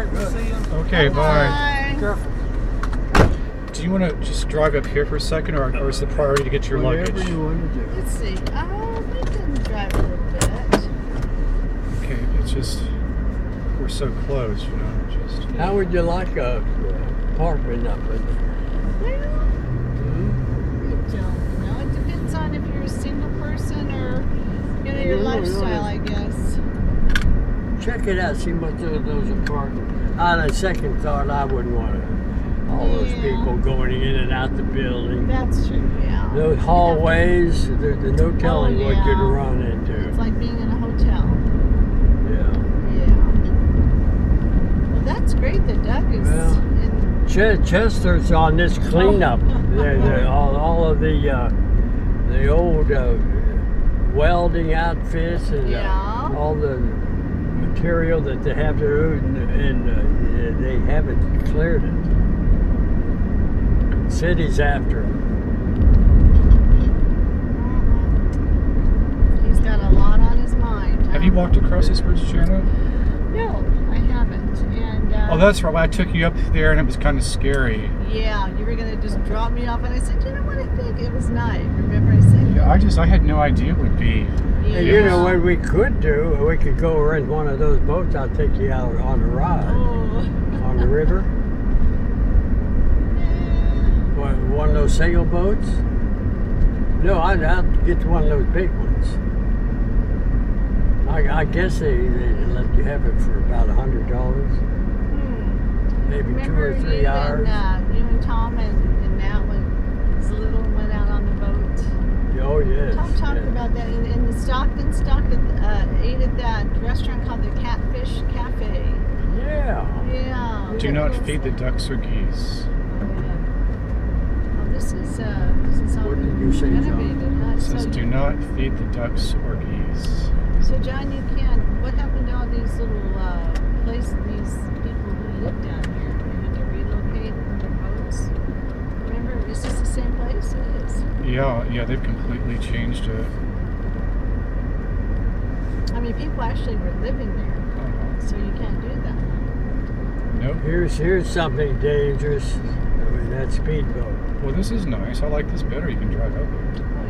right, we'll see you. Okay, bye. Be careful. Do you want to just drive up here for a second, or is the priority to get your luggage? Whatever you want to do. Let's see. We can drive a little bit. Okay, it's just we're so close, you know. Just How would you like a apartment up in there? Well, I don't know. It depends on if you're a single person or, you know, your No, lifestyle, I guess. Check it out, see what those apartments. On a second thought, I wouldn't want to. All those Yeah. people going in and out the building. That's true, yeah. Those hallways, there's no telling what you'd yeah. run into. It's like being in a hotel. Yeah. Yeah. Well, that's great that Doug is Well, in. Chester's on this cleanup. All of the old welding outfits and Yeah. all the material that they have to do, and they haven't cleared it. City's after them. He's got a lot on his mind. have you walked across this bridge, Jana? No, I haven't. And Oh, that's right. I took you up there, and it was kind of scary. yeah, you were gonna just drop me off, and I said, you know what? I think it was night. Remember I said? Yeah, I had no idea it would be. Yeah. And you know what we could do? We could go rent one of those boats. I'll take you out on a ride Oh. on the river. One of those sail boats? No, I'd get one of those big ones. I guess they let you have it for about $100, maybe Remember 2 or 3 hours. you and Tom and Nat when was little and went out on the boat. Oh yes. Tom talked yes. about that in the Stockton ate at that restaurant called the Catfish Cafe. Yeah. Yeah. Do not feed the ducks or geese. Well, this is all What did you say, John? renovated, huh? It says, So, do not feed the ducks or geese. so John, you can't. What happened to all these little places? These people who live down here, they had to relocate their boats. Remember, is this the same place? It is. Yeah, they've completely changed it. I mean, people actually were living there, so you can't do that. Nope. Here's something dangerous. I mean, that speedboat. Well, this is nice. I like this better. You can drive up it. Oh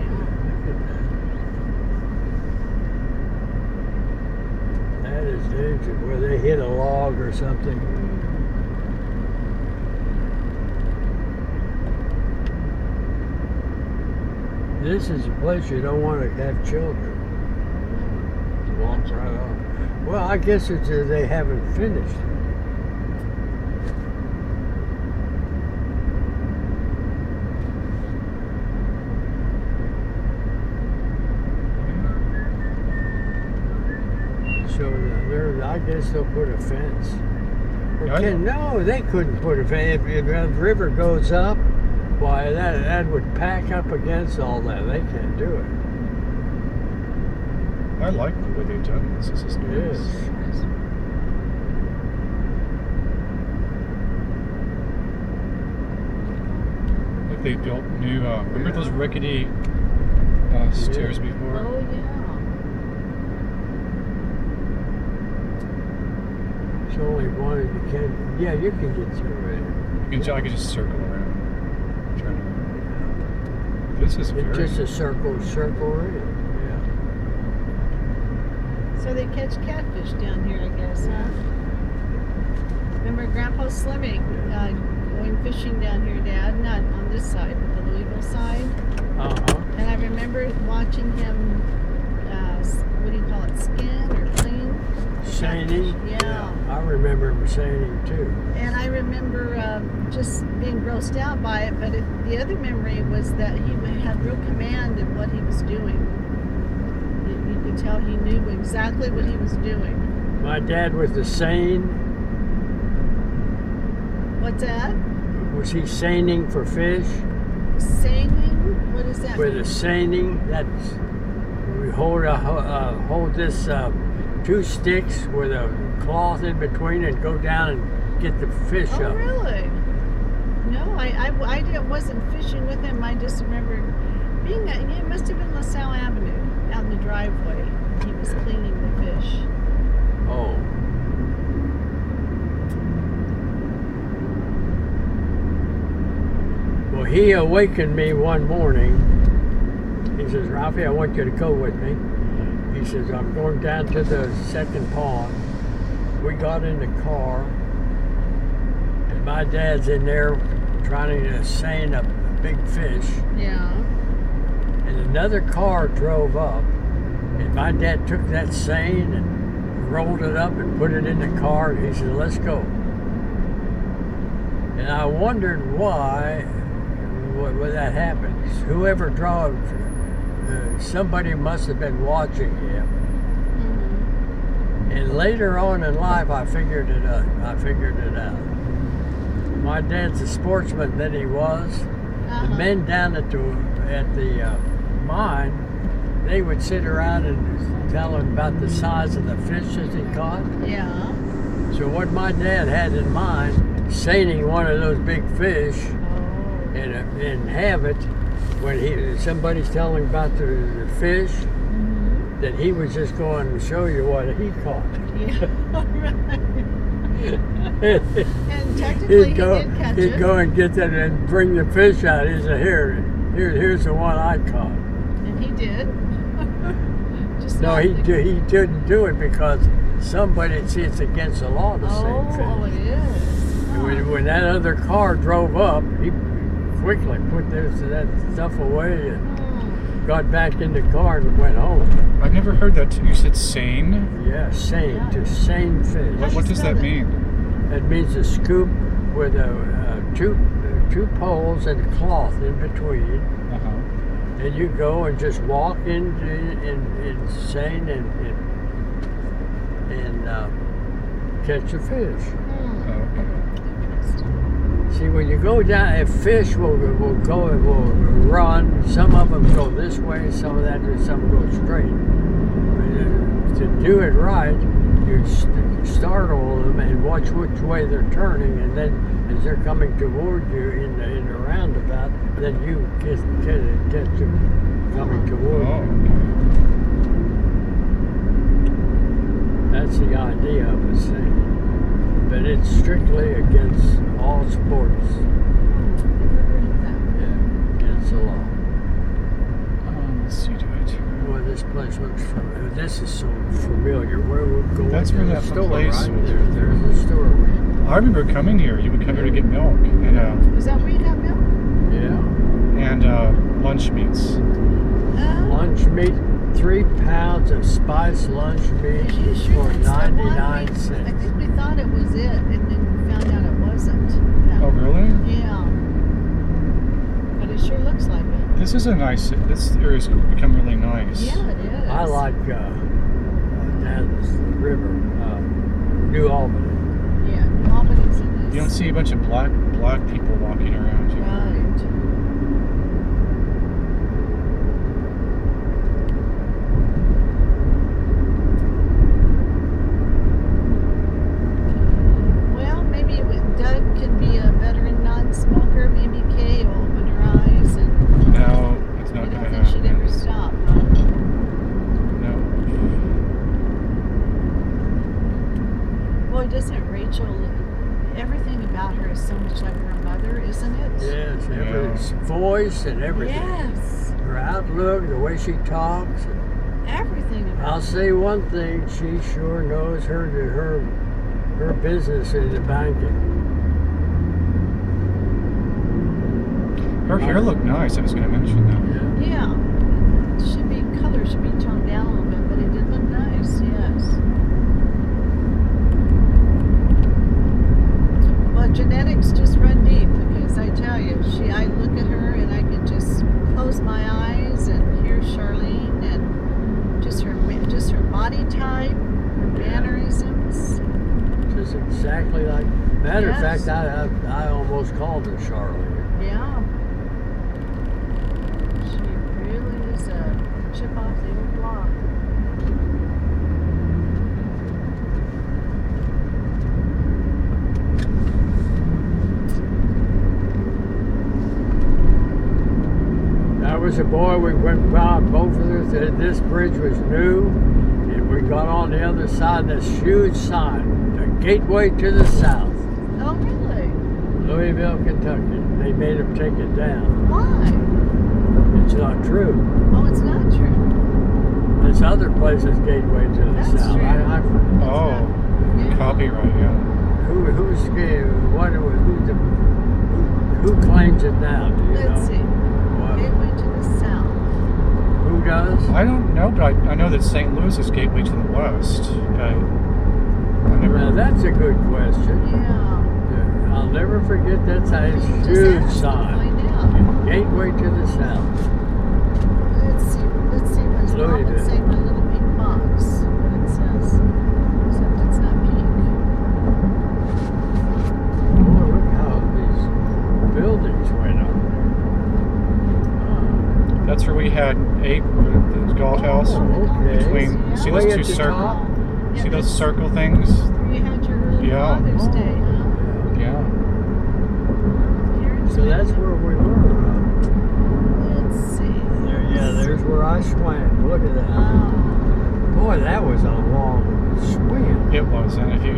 yeah. That is dangerous. Where they hit a log or something. This is a place you don't want to have children. Walk right off. Well, I guess it's they haven't finished it. So I guess they'll put a fence. No, they couldn't put a fence. If the river goes up, why that would pack up against all that. They can't do it. I like the way they've done this. This is nice. Yes. Look, they built new. Remember those rickety stairs before? Oh yeah. It's only one you can. Yeah, you can get through it. I could just circle around. This is very. It's just a circle in. So they catch catfish down here, I guess, huh? Remember Grandpa Slimming going fishing down here, Dad? Not on this side, but the Louisville side. Uh-huh. And I remember watching him, what do you call it, skin or clean? Seining? Yeah. I remember him seining too. And I remember just being grossed out by it, but the other memory was that he had real command of what he was doing. You could tell he knew exactly what he was doing. My dad was the seine. What's that? Was he seining for fish? Seining? What is that? With a seining, that's we hold this 2 sticks with a cloth in between and go down and get the fish Oh, up. really? No, I wasn't fishing with him. I just remember being it must have been LaSalle Avenue out in the driveway. He was cleaning the fish. Oh. he awakened me one morning. He says, Ralphie, I want you to go with me. He says, I'm going down to the second pond. We got in the car, and my dad's in there trying to seine a big fish. Yeah. And another car drove up, and my dad took that seine and rolled it up and put it in the car, and he said, let's go. And I wondered why that happened. Whoever drove, somebody must have been watching him. Mm-hmm. And later on in life, I figured it out. My dad's a sportsman that he was. Uh-huh. The men down at the mine, they would sit around and tell him about the size of the fish that he caught. Yeah. So what my dad had in mind, seining one of those big fish Oh. and have it when somebody's telling about the fish, Mm-hmm. that he was just going to show you what he caught. Yeah. Right. And technically, He'd go, he did catch he'd it. go and get that and bring the fish out. He said, here's the one I caught. And he did. Just No, not he the- didn't do it because somebody see it's against the law to seine fish. Oh, it is. And Huh. when that other car drove up, he quickly put that stuff away and Hmm. got back in the car and went home. I've never heard that. You said sane? Yeah, seine, Yeah. to seine fish. How do What you does spell that that? mean? It means a scoop with two poles and a cloth in between. Uh-huh. And you go and just walk in seine and catch a fish. Hmm. Oh, okay. Interesting. See, when you go down, a fish will run. Some of them go this way, some go straight. To do it right, you startle them and watch which way they're turning, and then as they're coming toward you in the roundabout, then you catch them coming toward Oh, you. okay. That's the idea of a seine. But it's strictly against all sports. Never heard of that. Yeah, against the law. Let's see, do I turn? Boy, this place looks familiar. This is so familiar. Where we're going? That's where There's that a store, place right? was. There's a store. I remember coming here. You would come here to get milk and Is that where you got milk? lunch meats. Lunch meat, 3 pounds of spiced lunch meat Is you sure for that's the one? 99 I cents. think we thought it was it, and then we found out it wasn't. Oh, really? Yeah. But it sure looks like it. This is a nice. This area's become really nice. Yeah, it is. I like Dan's River, New Albany. Yeah, New Albany's a nice. You don't see a bunch of black people walking around here. Right. Well, maybe Doug can be a veteran non-smoker. Maybe Kay will open her eyes, and No, it's I not don't going to think she'd ever happen. stop. Huh? No. Mm-hmm. Boy, doesn't Rachel? Everything about her is so much like her mother, isn't it? Yes, Yeah. everything's voice and everything. Yes. Her outlook, the way she talks. Everything about I'll say one thing, she sure knows her business in the banking. Her hair looked nice. I was going to mention that. Yeah. Yeah. Color should be toned down a little bit, but it did look nice, yes. Well, genetics just run deep, because I tell you, I look at her and I can just close my eyes and hear Charlene, and just her body type, her mannerisms. Just exactly like. Matter of Yes. fact, I almost called her Charlotte. Yeah. She really is a chip off the old block. I was a boy. We went by both of this bridge was new, and we got on the other side. This huge sign, the gateway to the south. Oh, really? Louisville, Kentucky. They made them take it down. Why? It's not true. Oh, it's not true. There's other places gateway to the That's south. true. Oh, Yeah. copyright, yeah. Who claims it now? Do you Let's know? see. What? Gateway to the south. Who does? I don't know, but I know that St. Louis is gateway to the west. I never. Now that's a good question. Yeah. I'll never forget that size Just huge ask, sign. find out. Gateway to the south. Let's see what his mom would Louisville. say. My little pink box. What it says. Except it's not pink. Oh, look how these buildings went up. That's where we had the golf house. Oh, okay. Between, see Way those at two the circles? top? Yeah, See those that's circle things? where you had your early Yeah. Father's Day, huh? Yeah. Here in So that's China. where we were. Let's see. There's where I swam. Look at that. Wow. Boy, that was a long swim. It was, and if you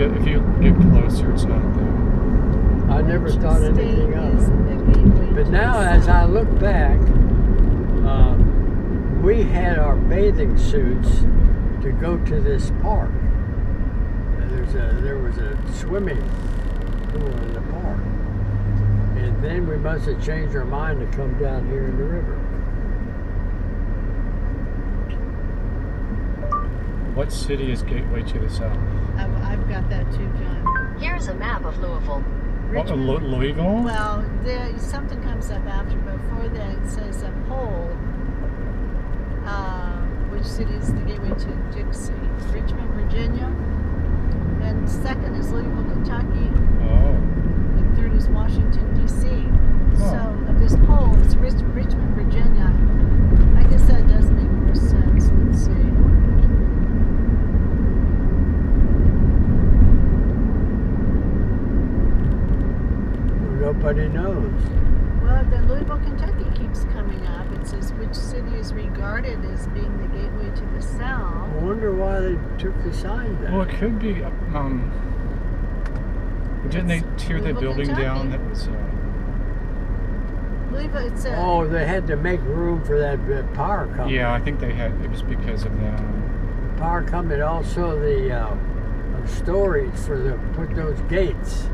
get closer, it's not there. I never thought anything of Is it. the gateway But to now, the as I south. look back, we had our bathing suits to go to this park. There was a swimming pool in the park. And then we must have changed our mind to come down here in the river. What city is gateway to the south? I've got that too, John. Here's a map of Louisville. Richmond. Louisville? Well, something comes up after. Before that, it says a poll. Which city is the gateway to Dixie? Richmond, Virginia. And second is Louisville, Kentucky. Oh. And third is Washington, D.C. Oh. So of this poll, it's Richmond, Virginia. I guess that does make more sense. Let's see. Nobody knows. Well, the Louisville, Kentucky keeps coming up. It says which city is regarded as being the gateway to the south. I wonder why they took the sign down. Well, it could be. Didn't they tear the Louisville, building down? Kentucky. That was. Louisville, it's a. Oh, they had to make room for that power company. Yeah, I think they had. It was because of that. Power company, also the storage for put those gates.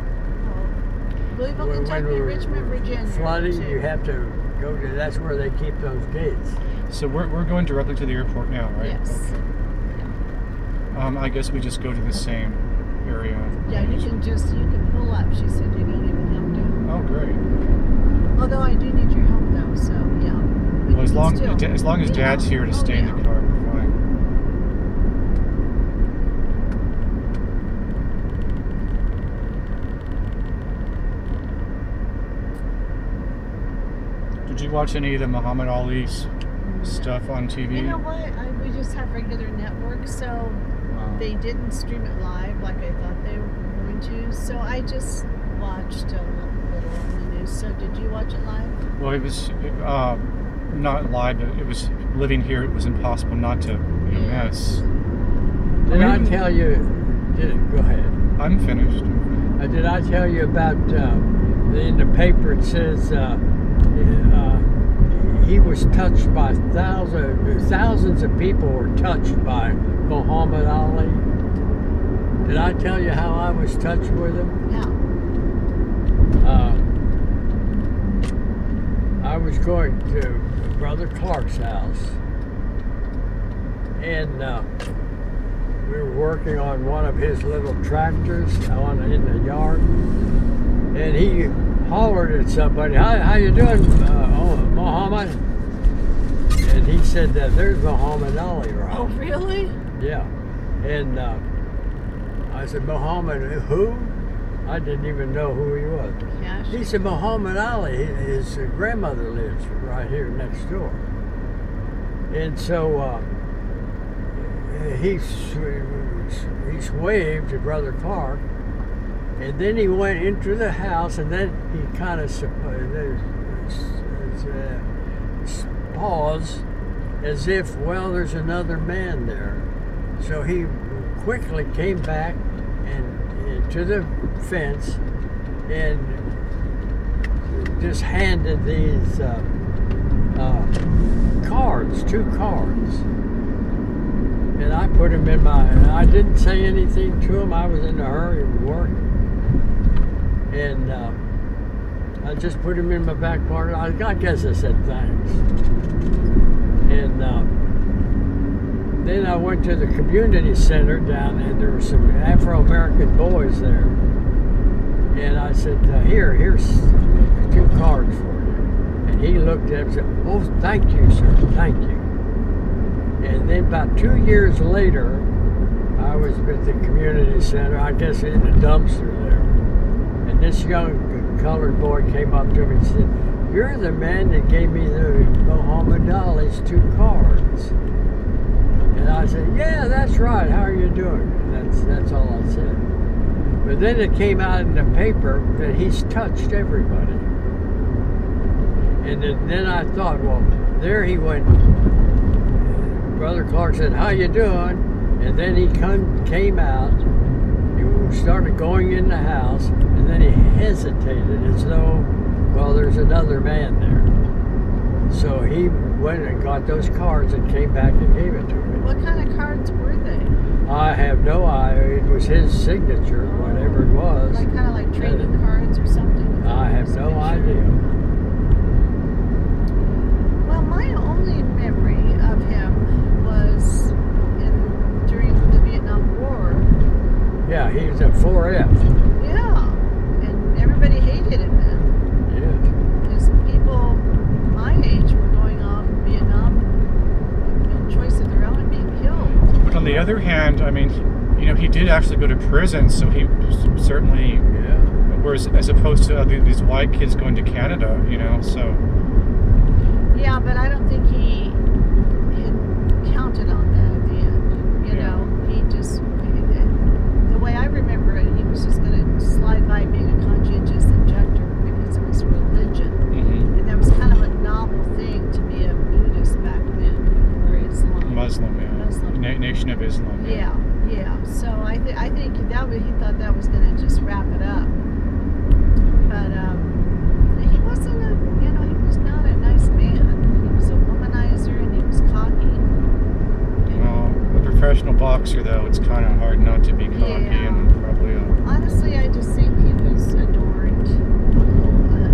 Louisville, When Kentucky, we were Richmond, Virginia. flooding, too. you have to go to. That's where they keep those gates. So we're going directly to the airport now, right? Yes. I guess we just go to the same area. Yeah, you can pull up. She said you don't even have to. Oh, great. Although I do need your help though, so yeah. But Well, as you long can still- as Yeah. Dad's here to Oh, stay in yeah. the car, we're fine. Did you watch any of the Muhammad Ali's stuff on TV? You know what? We just have regular network, so Wow. they didn't stream it live like I thought they were going to. So I just watched a little on the news. So did you watch it live? Well, it was not live, but it was living here. It was impossible not to miss. Did I mean- tell you? Go ahead. I'm finished. Did I tell you about in the paper? It says he was touched by thousands of people were touched by Muhammad Ali. Did I tell you how I was touched with him? Yeah. I was going to Brother Clark's house, and we were working on one of his little tractors in the yard, and he hollered at somebody, how you doing, Muhammad? And he said that there's Muhammad Ali, right? Oh, really? Yeah. And I said, Muhammad who? I didn't even know who he was. Yeah. He said, Muhammad Ali, his grandmother lives right here next door. And so he waved to Brother Clark, and then he went into the house, and then he kind of paused as if, well, there's another man there. So he quickly came back and to the fence and just handed these cards, 2 cards. And I put them in I didn't say anything to him. I was in a hurry of working. And I just put them in my back pocket. I guess I said thanks. And then I went to the community center down there. There were some Afro-American boys there. And I said, here's 2 cards for you. And he looked at it and said, oh, thank you, sir, thank you. And then about 2 years later, I was at the community center, I guess in the dumpster there. And this young colored boy came up to me and said, you're the man that gave me the Muhammad Ali's 2 cards. And I said, yeah, that's right, how are you doing? And that's all I said. But then it came out in the paper that he's touched everybody. And then I thought, well, there he went. Brother Clark said, how you doing? And then he came out, he started going in the house, and then he hesitated as though, well, there's another man there. So he went and got those cards and came back and gave it to me. What kind of cards were they? I have no idea. It was his signature, whatever it was. Like kind of like trading cards or something? I have no idea. Well, my only memory of him was during the Vietnam War. Yeah, he was at 4F. Yeah, and everybody hated him then. Yeah. Because people my age were going off in Vietnam, no choice of their own, and being killed. But on the other hand, I mean, you know, he did actually go to prison, so he certainly, whereas as opposed to these white kids going to Canada, you know, so. Yeah, but I don't think he had counted on that at the end. You know, he just, the way I remember it, he was just going to slide by being a conscientious objector because of his religion. Mm-hmm. And that was kind of a novel thing to be a Buddhist back then, or Islam. Muslim, yeah. Muslim. Nation of Islam. Yeah. So I think he thought that was going to just wrap it up. But he wasn't he was not a nice man. He was a womanizer and he was cocky. Well, a professional boxer, though, it's kind of hard not to be cocky and probably. Honestly, I just think he was adorned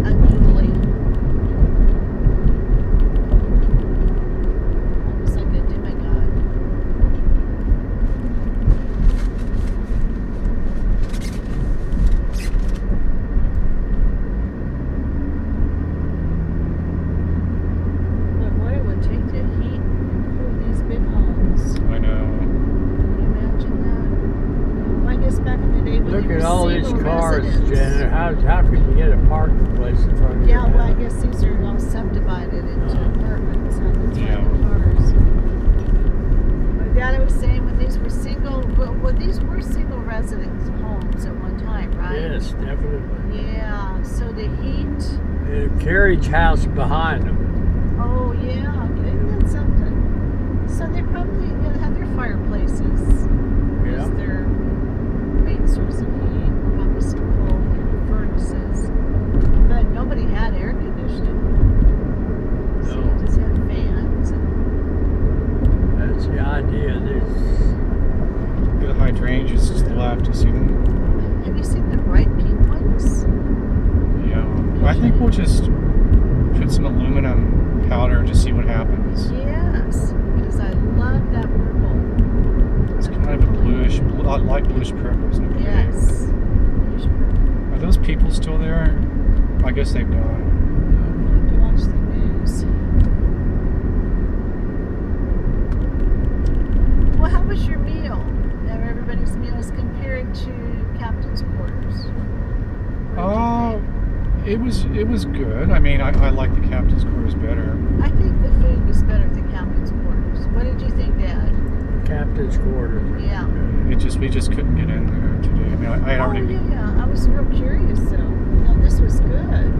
unduly. Almost like a demigod. But what it would take to heat and cool these big homes. I know. Can you imagine that? Well, I guess back in the day when Look they at were all these single cars, residents. Janet. How could you get a parking place in front of your Yeah, well, I house? guess these are all subdivided into apartments, so that's why Yeah. the cars. My dad was saying when these were these were single residence homes at one time, right? Yes, definitely. Yeah, so the heat, And a carriage house behind them. oh yeah, okay, that's something. So they probably had their fireplaces Yeah. as their main source of heat, probably some coal furnaces. But nobody had air conditioning. So No. you just had fans and That's the idea. The hydrangeas to the left, you see them? have you seen the bright pink ones? Yeah. I think we'll just put some aluminum powder to see what happens. Yes, because I love that purple. It's kind of a bluish, light bluish purple, isn't it? pretty? Yes. Bluish purple. Are those people still there? I guess they've died. I'll have to watch the news. Well, how was your meal? Now everybody's meal is compared to Captain's quarters. What did you think? It was good. I mean, I like the captain's quarters better. I think the food was better at the Captain's quarters. What did you think, Dad? Captain's quarters. Yeah. We just couldn't get in there today. I mean, I had already. Yeah. I was real curious, though. No, this was good.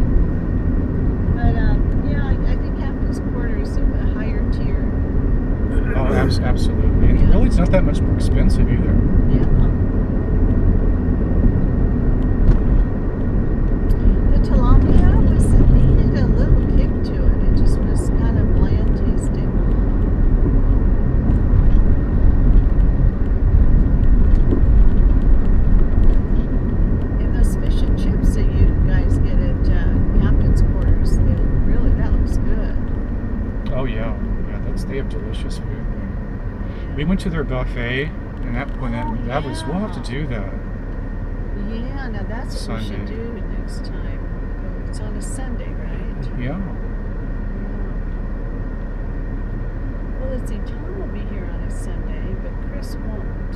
But yeah, I think Captain's quarters are a higher tier. Oh, absolutely. And Yeah. really, it's not that much more expensive either. Yeah. The tilapia was went to their buffet, and that was, we'll have to do that. Yeah, now that's what we should Sunday. do next time. It's on a Sunday, right? Yeah. Well, let's see. Tom will be here on a Sunday, but Chris won't.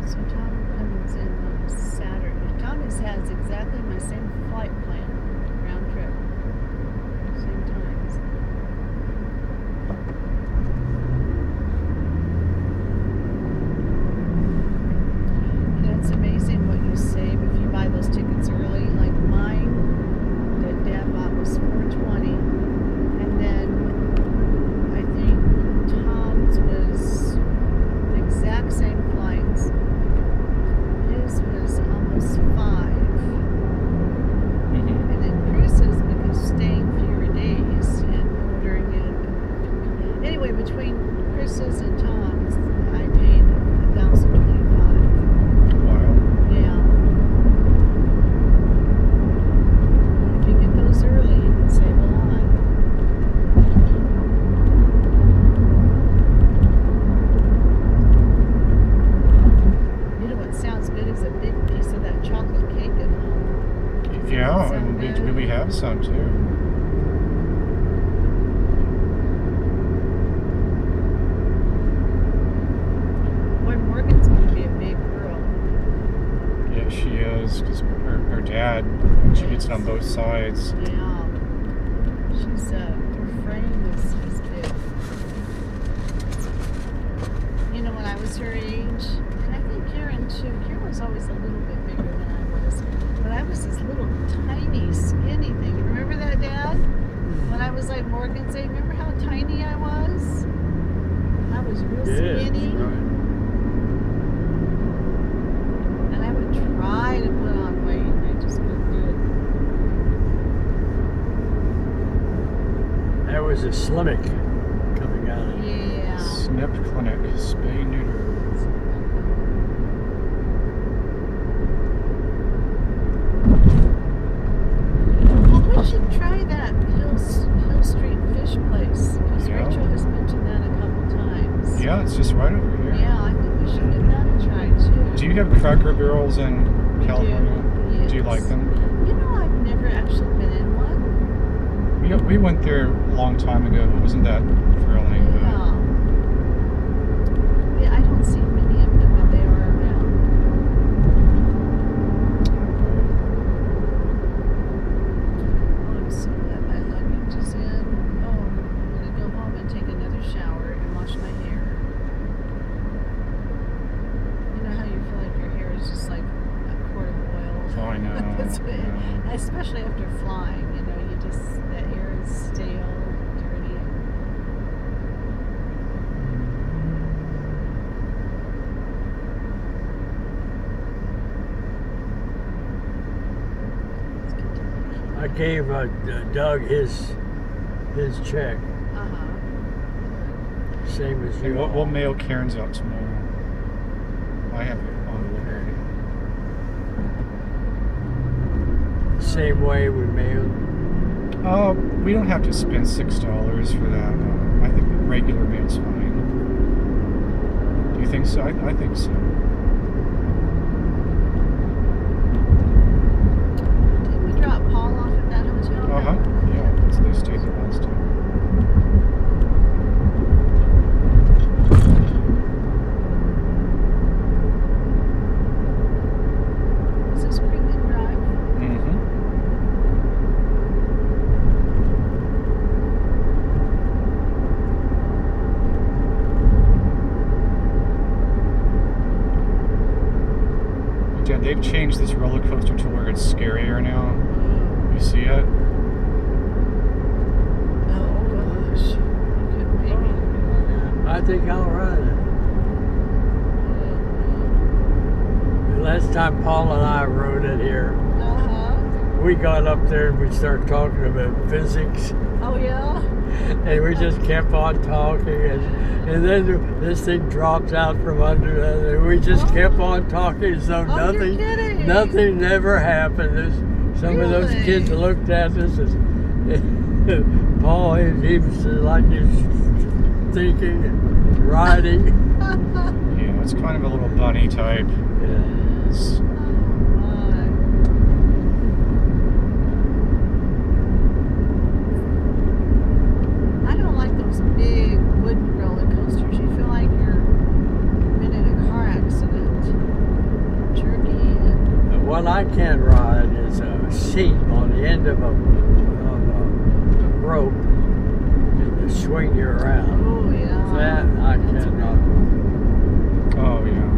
So Tom comes in on a Saturday. Tom has exactly my same flight plan, round trip, same times. Yeah, it's amazing what you save if you buy those tickets early. Like mine that Dad bought was $420, and then I think Tom's was the exact same flights. His was almost $5. Mm-hmm. And then Chris's, because staying fewer days and ordering it. Anyway, between Chris's and Tom's, I paid $1,025. Wow. Yeah. If you get those early, you can save a lot. You know what sounds good is a big piece of that chocolate cake at home. Yeah, Sound and good? we have some too. Boy, Morgan's going to be a big girl. Yeah, she is, because her dad, she gets it on both sides. Yeah. She's, her frame is big. You know, when I was her age, and I think Karen too, Karen was always a little bit bigger than I was. But I was this little tiny, skinny thing. Remember that, Dad? When I was like Morgan's age, remember how tiny I was? I was real skinny. And I would try to put on weight, and I just couldn't do it. That was a Slimmick coming out of it. Yeah. Snip Clinic, spay neuter. Well, we should try that Hill Street fish place, because Yeah. Rachel has mentioned that a couple times. Yeah, it's just right over here. Yeah, I think we should give that a try too. Do you have Cracker Barrels in California? Yes. Do you like them? You know, I've never actually been in one. We went there a long time ago. It wasn't that thrilling, but Yeah, I don't see many of them, but they are around. Oh, I'm so glad my luggage is in. Oh, I'm gonna go home and take another shower and wash my hair. You know how you feel like your hair is just like a quart of oil? Oh, I know. That's what, Yeah. especially after flying, you know, you just, the air is stale, dirty. I gave Doug his check, Uh-huh. same as And you. we'll mail Karen's out tomorrow. I have it on the way. Same way we mailed. We don't have to spend $6 for that. I think regular mail's fine. Do you think so? I think so. Did we drop Paul off at that hotel? Uh-huh. Yeah, they stayed there last time. Is this Creekman Drive? Mm-hmm. Dad, they've changed this roller coaster to where it's scarier now. You see it? Oh gosh. You couldn't pay me to go on I think I'll ride it. The last time Paul and I rode it here, that. Uh-huh. we got up there and we started talking about physics, Oh yeah? and we just kept on talking, and then this thing drops out from under us, and we just kept on talking, so Oh, you're kidding. nothing never happened. Some of those Really? kids looked at us as Paul, he was like he was thinking. riding. Yeah, it's kind of a little bunny type. Yeah. It's, I don't like those big wooden roller coasters. You feel like you're been in a car accident. Jerky and What I can't ride is a seat on the end of a rope and to swing you around. oh yeah. That I That's cannot right. ride. oh yeah.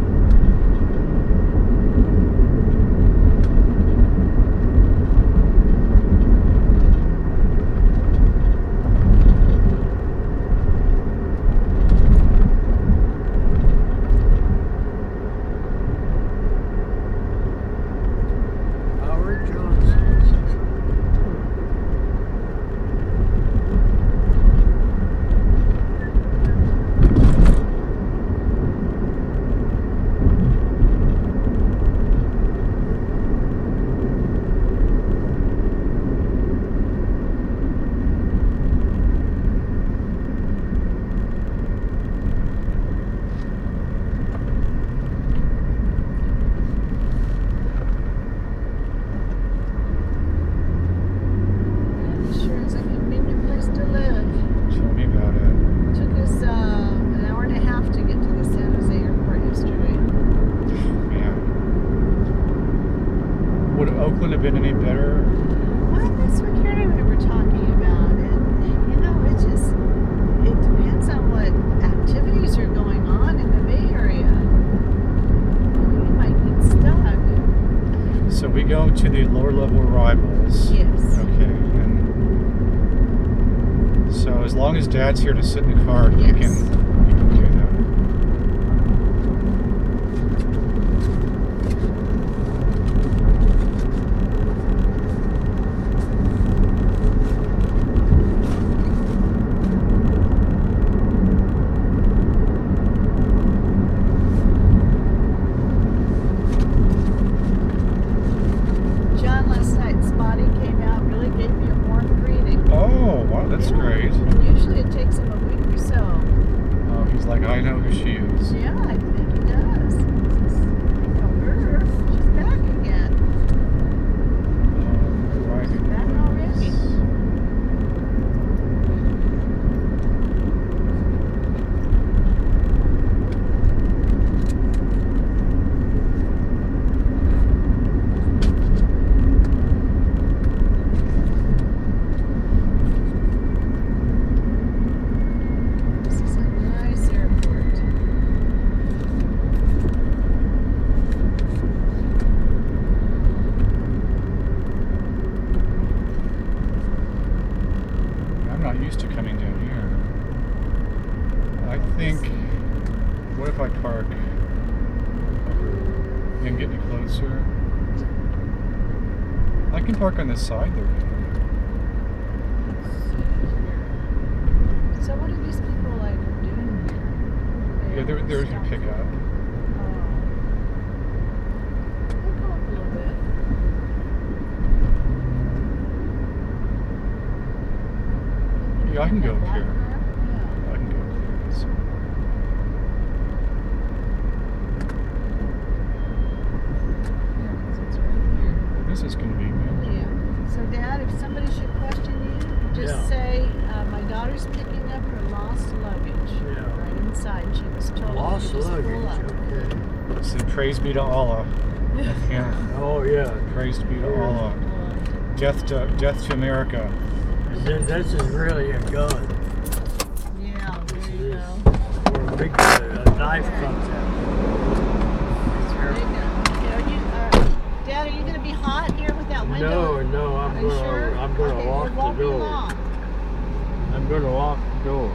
Howard Johnson. It sure is a convenient place to live. Tell me about it. Took us an hour and a half to get to the San Jose airport yesterday. Man. Would Oakland have been any better? Well, that's what Karen and I were talking about. And you know, it depends on what activities are going on in the Bay Area. You might get stuck. So we go to the lower level arrivals. Yes. Okay. And so as long as Dad's here to sit in the car, you can Yes. do that. John, last night, Spotty came out, really gave me a warm greeting. Oh, wow, that's Yeah. great. And usually it takes him a week or so. He's like, I know who she is. Yeah, I think he does. I know her. She's back again. Arriving Back already. place. This is a nice airport. I'm not used to coming down here. I think, what if I park over and get any closer? I can park on this side there. So what are these people like doing here? Yeah, there's your pickup. They'll go up a little bit. Yeah, I can go That up black here. car? Yeah. I can go up here. So, Yeah, 'cause it's right here. this is convenient. Yeah. So, Dad, if somebody should question you, just Yeah. say, my daughter's picking up her lost luggage. Yeah. Right inside. She was told Lost to just luggage. pull up. Okay. So praise be to Allah. Yeah, Oh yeah. praise be to Allah. Death to America. This is really a gun. Yeah, there you This go. where a big a knife comes out. There you go. Okay, Dad, are you going to be hot here with that window? No, Are you sure? I'm gonna Okay, lock it won't the be door. long. I'm gonna lock the door.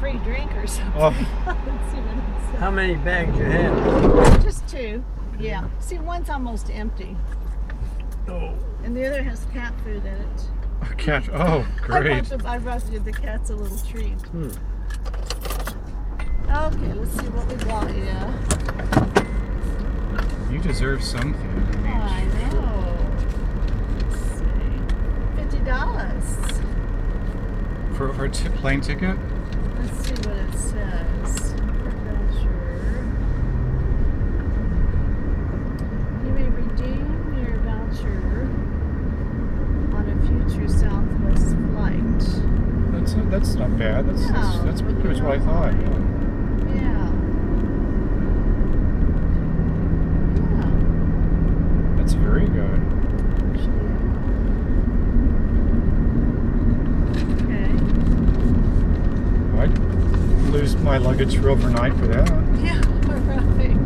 free drink or something. Oh. Let's see what it says. How many bags you have? Just 2. Yeah. See, one's almost empty. Oh. And the other has cat food in it. A cat. Oh, great. I brought the cats a little treat. Hmm. Okay, let's see what we got here. You deserve something. I know. Let's see. $50. For her plane ticket? Let's see what it says. Voucher. You may redeem your voucher on a future Southwest flight. That's not bad. That's pretty much what I thought. Yeah. That's very good. Okay. I'd lose my luggage for overnight for that. Yeah, right.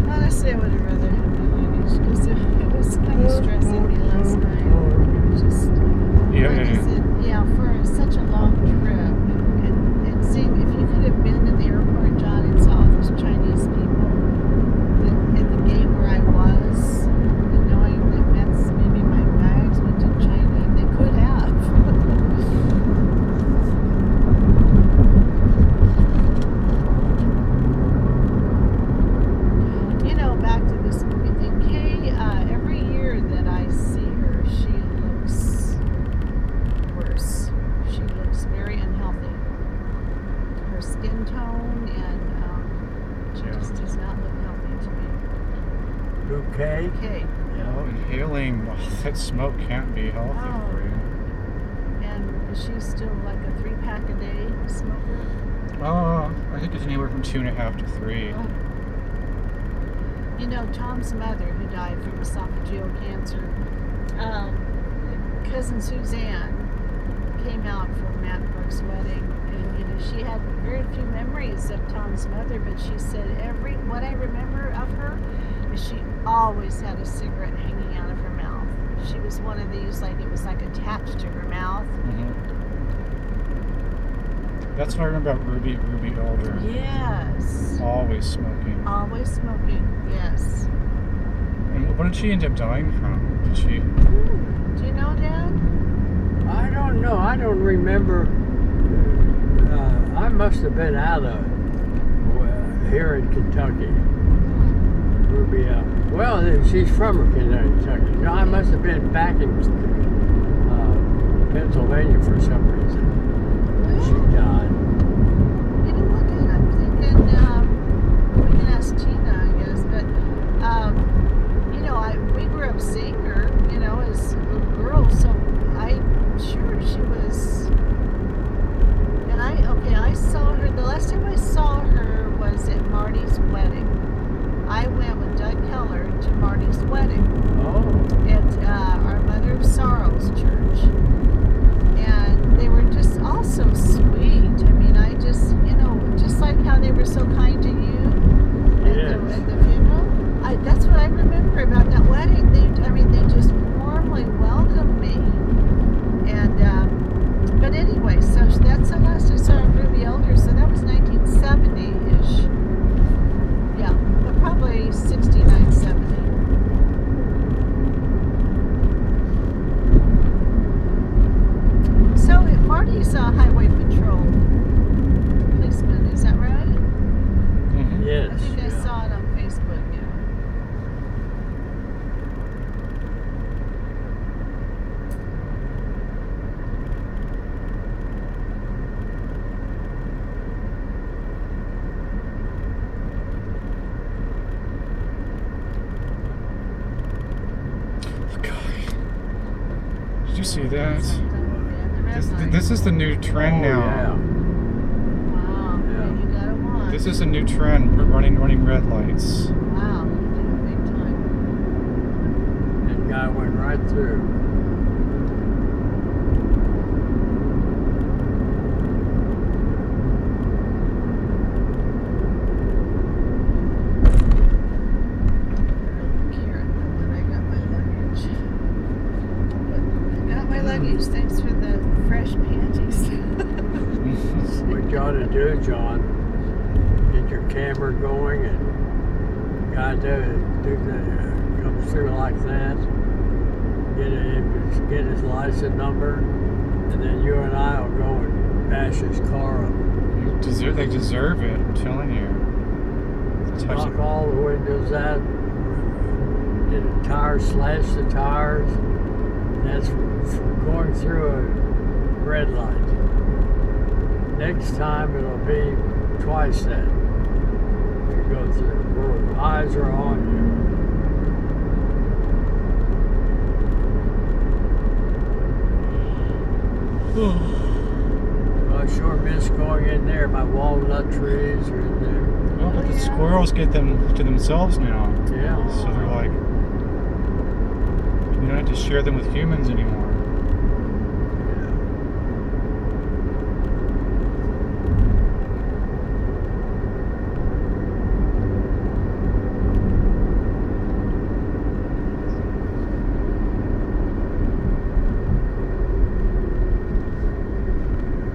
Honestly, I would have rather had my luggage because it was kind of stressing me last night. It was just, like I said, for such a long trip. And seeing, if you could have been in the airport, John, and saw those Chinese people at the gate where I was, and knowing that maybe my bags went to China, they could have. Back to this movie thing. Kay, every year that I see her, she looks worse. She looks very unhealthy. Her skin tone and she just does not look healthy to me. Okay. Kay. Oh, inhaling that smoke can't be healthy for you. And she's still like a 3-pack a day smoker. Oh, I think it's anywhere from 2.5 to 3. Oh. Tom's mother, who died from esophageal cancer, cousin Suzanne came out for Matt Brooks' wedding, and she had very few memories of Tom's mother, but she said what I remember of her is she always had a cigarette hanging out of her mouth. She was one of these, like it was like attached to her mouth. Mm-hmm. That's what I remember about Ruby Elder. Yes. Always smoking. Always smoking, yes. And what did she end up dying from? Did she? Do you know, Dad? I don't know. I don't remember. I must have been out of here in Kentucky. Ruby, well, she's from Kentucky. No, I must have been back in Pennsylvania for some reason. She died. You know what, Dad? I'm thinking we can ask Tina, I guess, but we grew up seeing her, as a little girl, so I'm sure she was. And I saw her. The last time I saw her was at Marty's wedding. I went with Doug Keller to Marty's wedding. Oh. At our Mother of Sorrows church. And they were just all so sweet. I mean, just like how they were so kind to you at the funeral. That's what I remember about that wedding. They just warmly welcomed me. And but anyway, so that's the last I saw of Ruby Elder. So that was 1970-ish. Yeah, but probably 69, 70. So Marty's highway patrol policeman, is that right? Mm-hmm. Yes. I think I saw it on Facebook, yeah. Did you see that? Yeah, This is the new trend now. Yeah. Wow, Yeah. you gotta watch. This is a new trend, running red lights. Wow, you did it big time. That guy went right through. Thanks for the fresh panties. What y'all switch on, get your camera going, and guy comes through like that. Get his license number, and then you and I will go and bash his car up. They deserve it, I'm telling you. Knock all the windows out, get a tire, slash the tires. That's for going through a red light. Next time it'll be twice that. If you go through, where eyes are on you. I sure miss going in there. My walnut trees are in there. Well, but the squirrels get them to themselves now. Yeah. So they're like, you don't have to share them with humans anymore.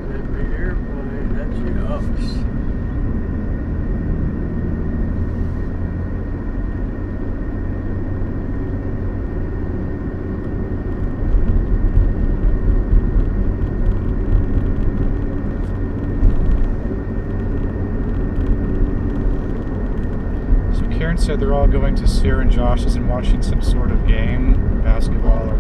That big airplane, that's yucks. Karen said they're all going to Sarah and Josh's and watching some sort of game, basketball or...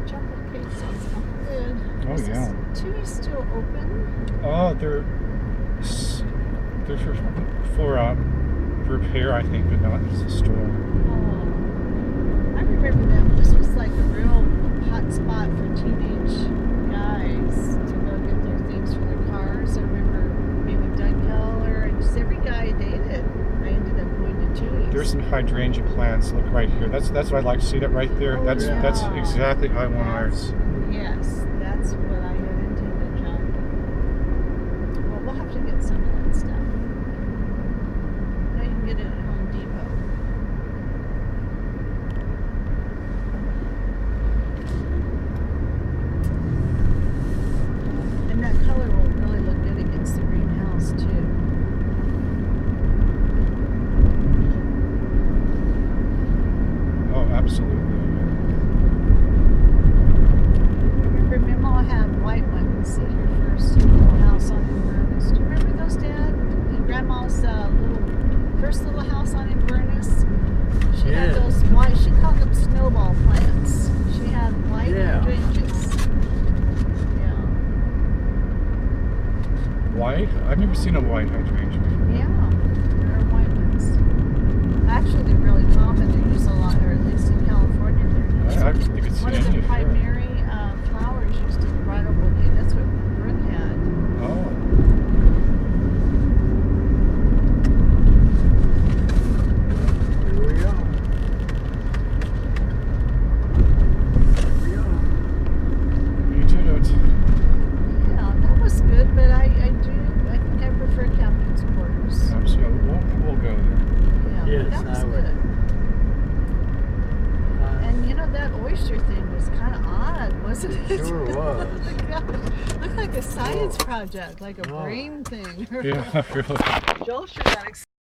Chocolate cake sounds good. Oh, Is yeah. this Chewy's still open? Oh, they're for repair, I think, but not as a store. Oh, I remember them. This was like a real hot spot for teenage guys to go get their things for their cars. I remember being with Doug Keller, and just every guy I dated, I ended up going to Chewy's. There's some hydrangea plants. Look right here. That's what I'd like to see. That right there. Oh, That's yeah. exactly how I want ours. Yes, that's what I had intended, John. Well, we'll have to get some of that stuff. Now you can get it at Home Depot. And that color will really look good against the greenhouse too. Oh, absolutely. Remember, Mima had white ones at your first little house on Inverness. Do you remember those, Dad? And Grandma's first little house on Inverness? She had those white, she called them snowball plants. She had white hydrangeas. Yeah. White? I've never seen a white hydrangea before. Yeah, there are white ones. Actually, they're really common. They're used a lot, or at least in California, they're used. I think it's One of the primary flowers used in bridal bouquet. That's what Brooke had. Oh. Here we go. You did it. Yeah, that was good, but I think I prefer Captain's Quarters. Absolutely. We'll go there. Yeah, Yes, that was I would. good. And you know, that oyster thing was kind of odd, wasn't it? Sure was. Oh my gosh. Looked like a science project, like a brain thing. Yeah, really. Joel sure got excited.